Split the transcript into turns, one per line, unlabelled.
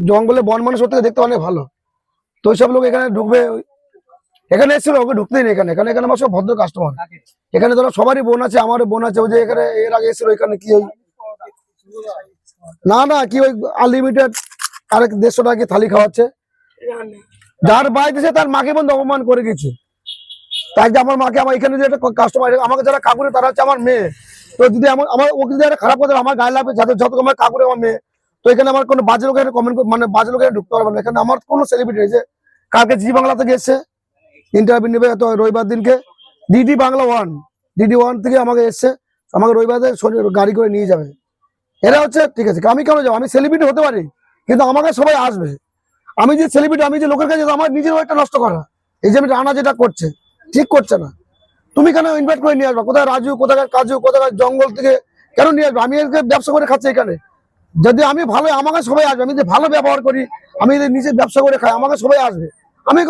জঙ্গলে বন মানুষ থেকে দেখতে অনেক ভালো। তো ওইসব লোক এখানে ঢুকবে, এখানে এসেছিল, ওকে ঢুকতেই নেই এখানে। এখানে আমার সব ভদ্র কাস্টমার। এখানে ধরো সবারই বোন আছে, আমারও বোন আছে। ওই যে এখানে এর আগে এসেছিল, এখানে কি ওই না কি ওই আনলিমিটেড আরেক 150 টাকা থালি খাওয়াচ্ছে। যার বাড়িতে সে তার মাকে বন্ধু অপমান করে গেছে। তাই যে আমার মাকে, আমার এখানে যে একটা কাস্টমার, আমাকে যারা কাকুরে তারা হচ্ছে আমার মেয়ে। তো যদি আমার ওকে যদি একটা খারাপ কথা আমার গায়ে লাগবে, যত আমার কাকুরে আমার মেয়ে। তো এখানে আমার কোনো বাজে লোকের কমেন্ট, মানে বাজে লোকের ঢুকতে পারবে না। এখানে আমার কোনো সেলিব্রিটি নেই। যে কালকে জি বাংলা থেকে এসছে ইন্টারভিউ নেবে, তো রবিবার দিনকে ডিডি বাংলা 1 DD1 থেকে আমাকে এসছে, আমাকে রবিবার গাড়ি করে নিয়ে যাবে। এরা হচ্ছে ঠিক আছে, আমি কেন যাবো? আমি সেলিব্রিটি হতে পারি, কিন্তু আমাকে সবাই আসবে। আমি যে সেলিব্রিটি, আমি যে লোকের কাছে আমার নিজের একটা নষ্ট করা, এই যে আমি রানা যেটা করছে ঠিক করছে না। তুমি কেন ইনভাইট করে নিয়ে আসবা? কোথায় রাজু, কোথাকার কাজু, কোথাকার জঙ্গল থেকে কেন নিয়ে আসবো? আমি ব্যবসা করে খাচ্ছি এখানে। যদি আমি ভালো, আমাকে সবাই আসবে। আমি যে ভালো ব্যবহার করি, আমি যদি নিজে ব্যবসা করে খাই, আমাকে সবাই আসবে। আমি